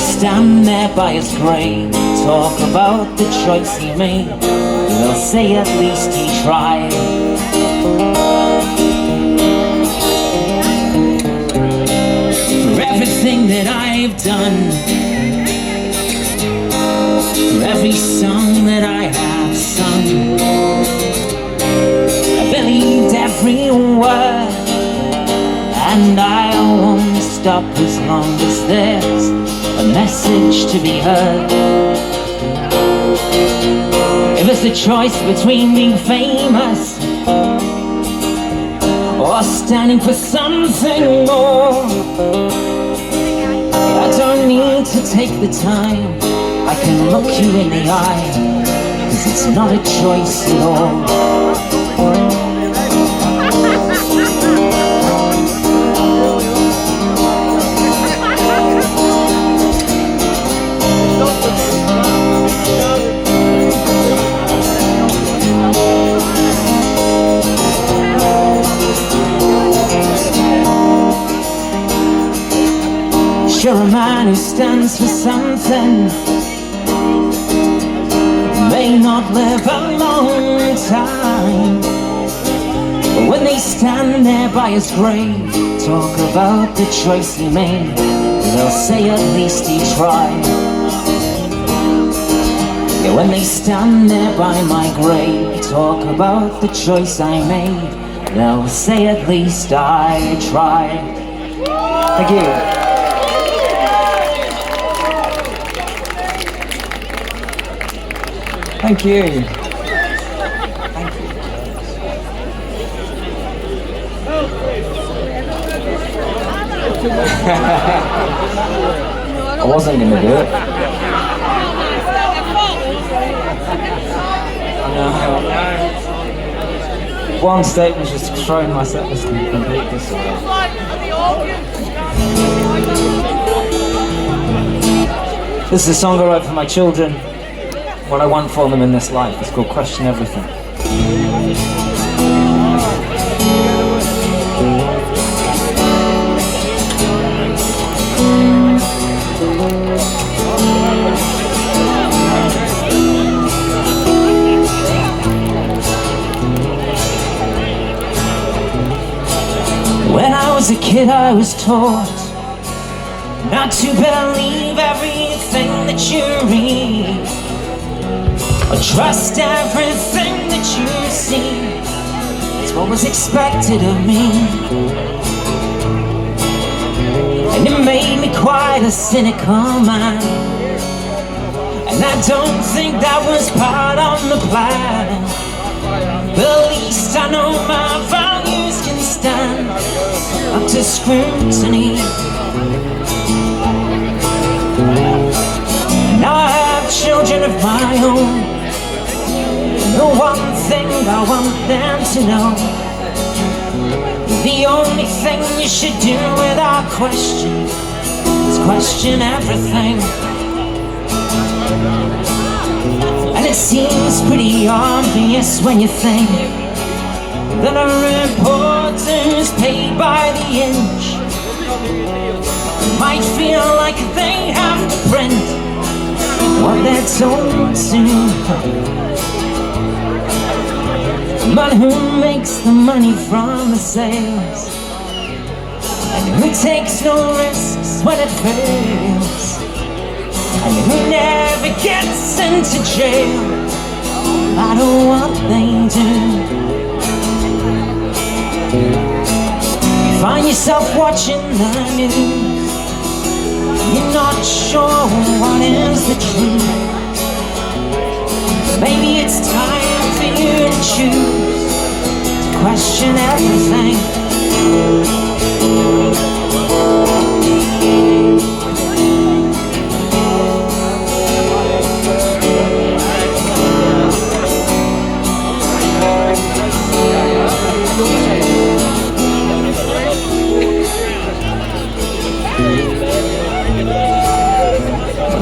stand there by his grave, talk about the choice he made, they'll say at least he tried. For everything that I've done, for every song that I have sung, I believed every word, and I won't stop as long as there's a message to be heard. If it's a choice between being famous or standing for something more, I don't need to take the time, I can look you in the eye, 'cause it's not a choice at all. You're a man who stands for something, may not live a long time, but when they stand there by his grave, talk about the choice he made, they'll say at least he tried. Yeah, when they stand there by my grave, talk about the choice I made, they'll say at least I tried. Thank you. Thank you. Thank you. I wasn't going to do it. No. One state was just throwing my set list in complete disarray. This is a song I wrote for my children. What I want for them in this life. It's called Question Everything. When I was a kid, I was taught not to believe everything that you read, or trust everything that you see. It's what was expected of me, and it made me quite a cynical man. And I don't think that was part of the plan, but at least I know my values can stand up to scrutiny. Now I have children of my own. The one thing I want them to know, the only thing you should do without question is question everything. And it seems pretty obvious when you think that a reporter's paid by the inch might feel like they have to print what they're told to. But who makes the money from the sales? And who takes no risks when it fails? And who never gets into jail no matter what they do? You find yourself watching the news, you're not sure what is the truth. Maybe it's time for you to choose to question everything.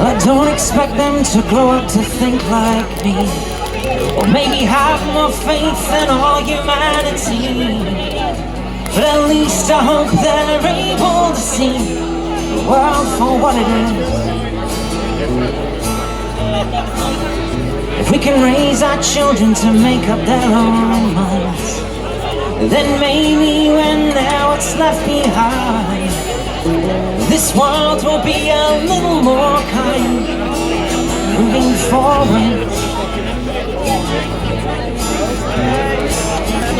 I don't expect them to grow up to think like me, or maybe have more faith in all humanity, but at least I hope they're able to see the world for what it is. If we can raise our children to make up their own minds, then maybe when they're what's left behind, this world will be a little more kind, moving forward.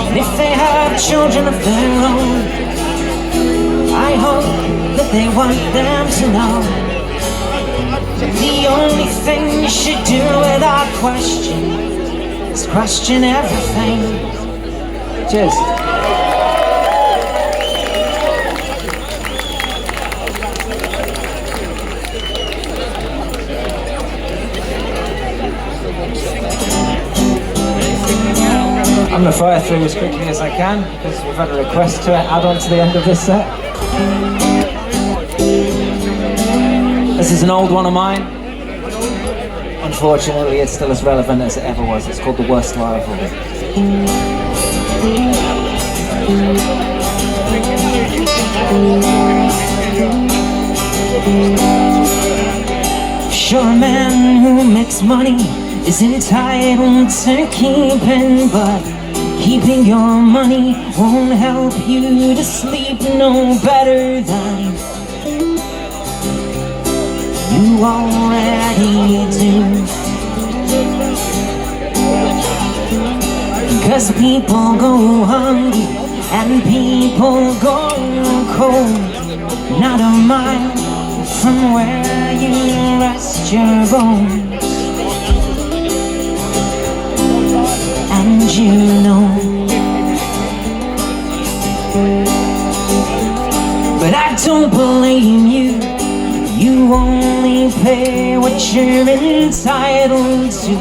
And if they have children of their own, I hope that they want them to know the only thing you should do without question is question everything. Cheers. I'm going to fire through as quickly as I can because we've had a request to add on to the end of this set. This is an old one of mine. Unfortunately, it's still as relevant as it ever was. It's called The Worst Rival. Sure, a man who makes money is entitled to keeping, but keeping your money won't help you to sleep no better than you already do. Cause people go hungry and people go cold, not a mile from where you rest your bones. And you know, but I don't blame you. You only pay what you're entitled to,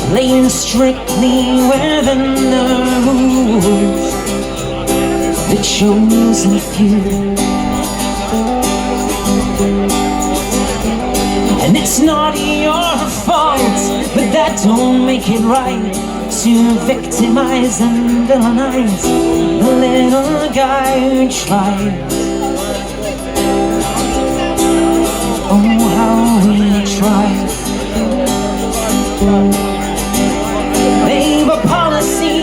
playing strictly within the rules, the chosen few. And it's not your fault, but that don't make it right to victimize and villainize the little guy who tried. Oh, how we tried. Labor policy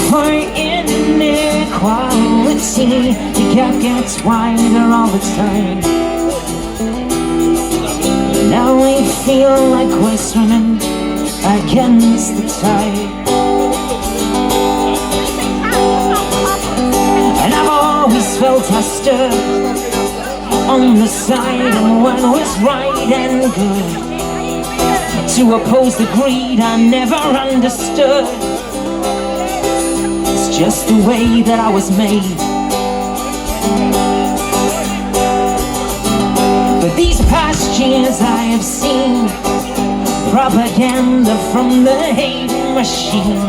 for inequality, the gap gets wider all the time. Now we feel like we're swimming against the tide. And I've always felt I stood on the side of what was right and good, to oppose the greed I never understood. It's just the way that I was made. But these past years I have seen propaganda from the hate machine,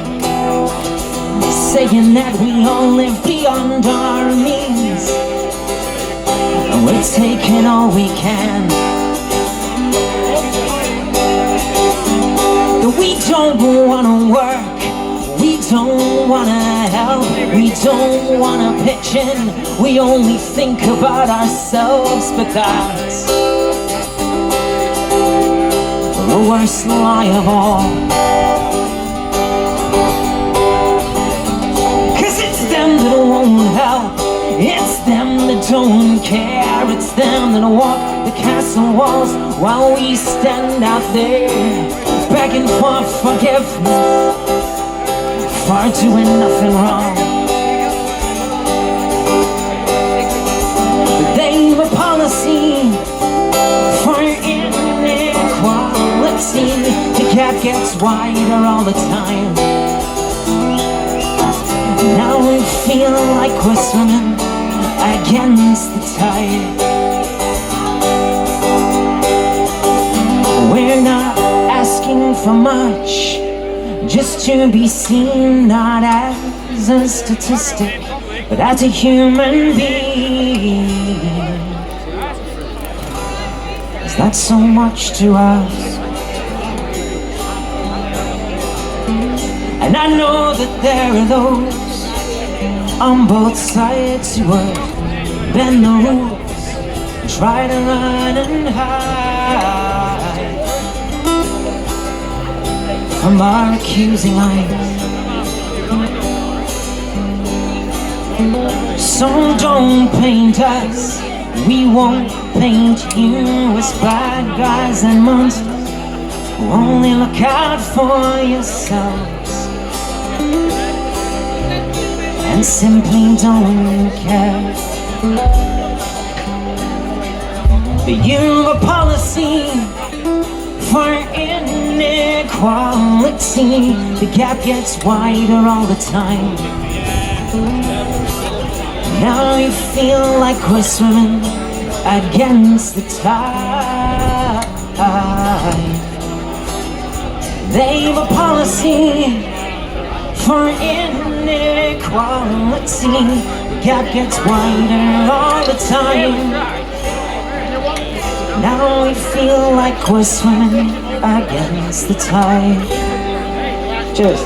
saying that we all live beyond our means, and we're taking all we can. But we don't wanna work, we don't wanna help, we don't wanna pitch in, we only think about ourselves. But that's the worst lie of all, 'cause it's them that won't help, it's them that don't care, it's them that walk the castle walls while we stand out there begging for forgiveness for doing nothing wrong. But they were policy for inequality, the gap gets wider all the time. Now we feel like we're swimming against the tide. We're not asking for much, just to be seen not as a statistic, but as a human being. Is that so much to ask? And I know that there are those on both sides who would bend the rules, try to run and hide from our accusing eyes. So don't paint us, we won't paint you as bad guys and monsters who only look out for yourselves and simply don't care. But you have a policy for inequality. The gap gets wider all the time. Now you feel like we're swimming against the tide. They've a policy for inequality. The gap gets wider all the time. Now we feel like we're swimming against the tide. Cheers.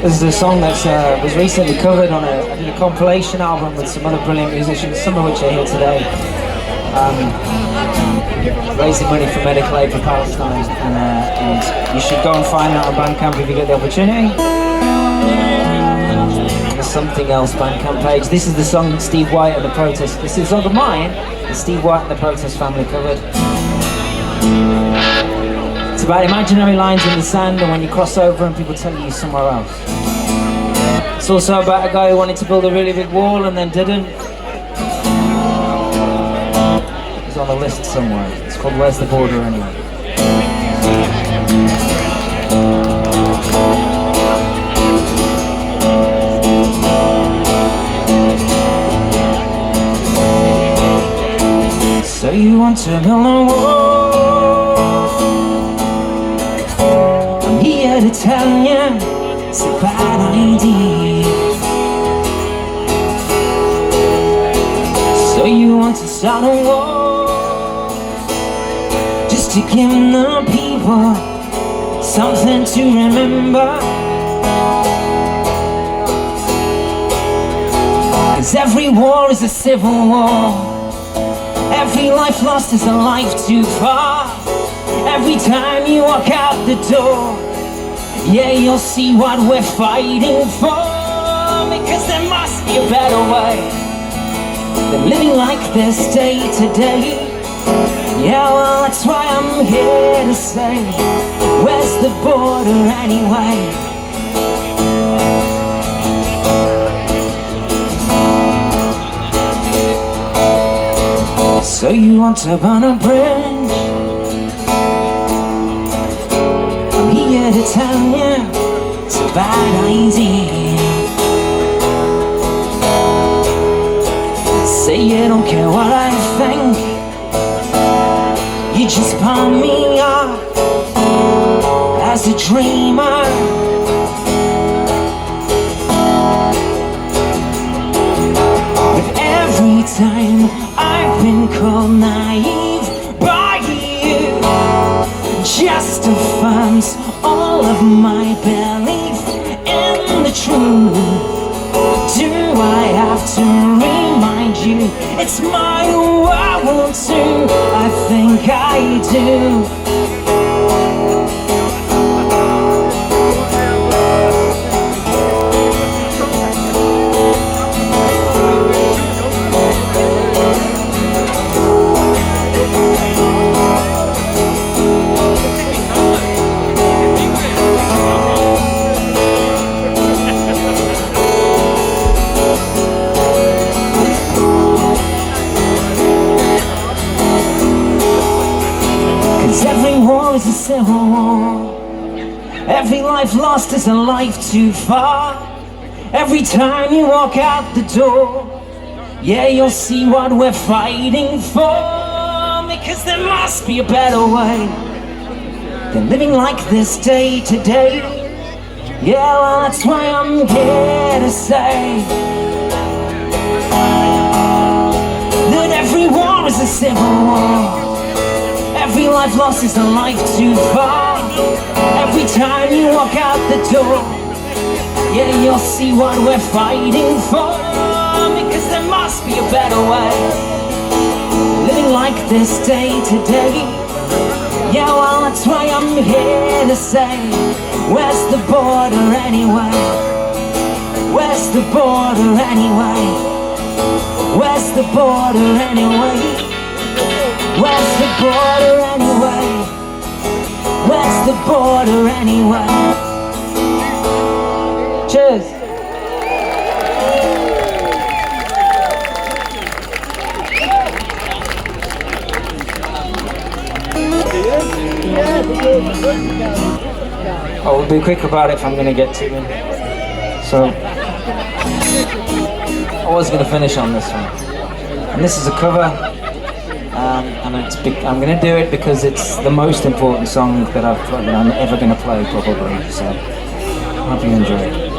This is a song that was recently covered on a compilation album with some other brilliant musicians, some of which are here today, raising money for medical aid for Palestine, and you should go and find that on Bandcamp if you get the opportunity. The Something Else Bandcamp page. This is the song that Steve White and the Protest, this is a song of mine that Steve White and the Protest family covered. It's about imaginary lines in the sand and when you cross over and people tell you somewhere else. It's also about a guy who wanted to build a really big wall and then didn't. It's on the list somewhere. It's called Where's the Border Anyway? So you want to build a wall? I'm here to tell you it's a bad idea. So you want to start a war just to give the people something to remember. 'Cause every war is a civil war. Every life lost is a life too far. Every time you walk out the door, yeah, you'll see what we're fighting for. Because there must be a better way than living like this day to day. Yeah, well, that's why I'm here to say, where's the border anyway? So you want to burn a bridge? I'm here to tell you it's a bad idea. Say you don't care what I think, you just palm me off as a dreamer. But every time I've been called naive by you, just affirms all of my belief in the truth. Do I have to remind you it's my world too? I think I do. Is a civil war. Every life lost is a life too far. Every time you walk out the door, yeah, you'll see what we're fighting for. Because there must be a better way Been living like this day to day. Yeah, well, that's why I'm here to say that every war is a civil war. Every life lost is a life too far. Every time you walk out the door, yeah, you'll see what we're fighting for. Because there must be a better way. Living like this day to day. Yeah, well, that's why I'm here to say, where's the border anyway? Where's the border anyway? Where's the border anyway? Where's the border anyway? Where's the border anyway? Cheers! I will be quick about it if I'm going to get to them. So, I was going to finish on this one. And this is a cover, and I'm going to do it because it's the most important song that I'm ever going to play, probably. So, hope you enjoy it.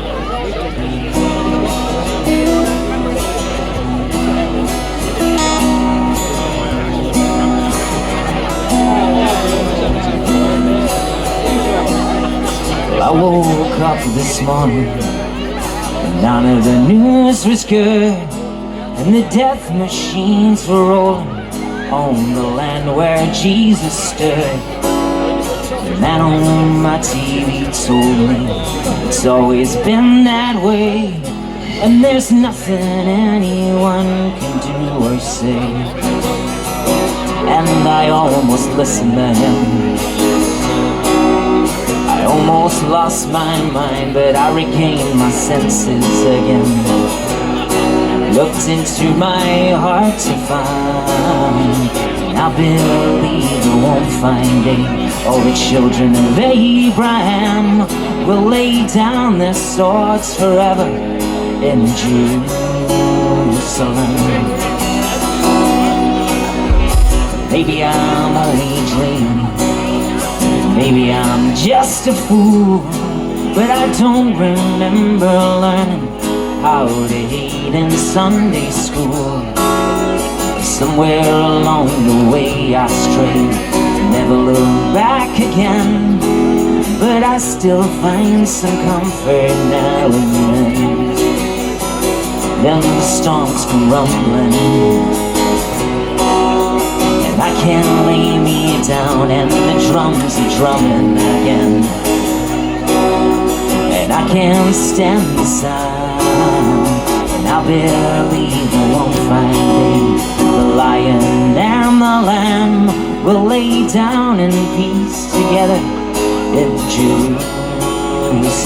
I woke up this morning and none of the news was good, and the death machines were rolling on the land where Jesus stood. The man on my TV told me it's always been that way, and there's nothing anyone can do or say. And I almost listened to him. I almost lost my mind, but I regained my senses again. Looked into my heart to find, and I believe I won't find it. All the children of Abraham will lay down their swords forever in Jerusalem. Maybe I'm only dreaming, maybe I'm just a fool, but I don't remember learning how to hate in Sunday school. Somewhere along the way I strayed, never looked back again, but I still find some comfort now and then. Then the storms come rumbling, I can't lay me down, and the drums are drumming again, and I can't stand the sound, and I believe I won't find it. The lion and the lamb will lay down in peace together in Jerusalem.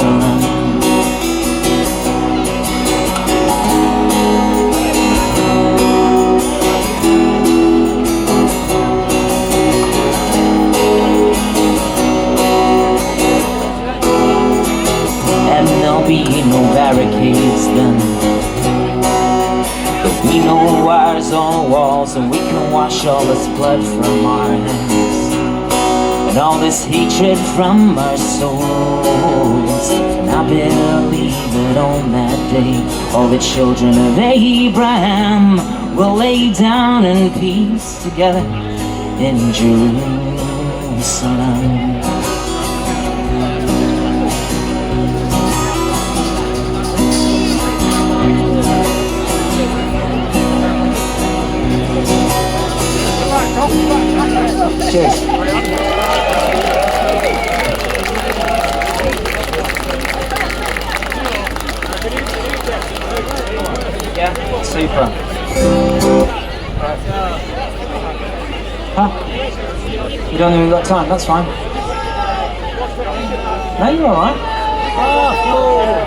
Be no barricades then, there'll be no wires on walls, and we can wash all this blood from our hands and all this hatred from our souls. And I believe that on that day all the children of Abraham will lay down in peace together in Jerusalem. Cheers. Yeah, super. Huh? You don't think we've got time? That's fine. No, you're alright.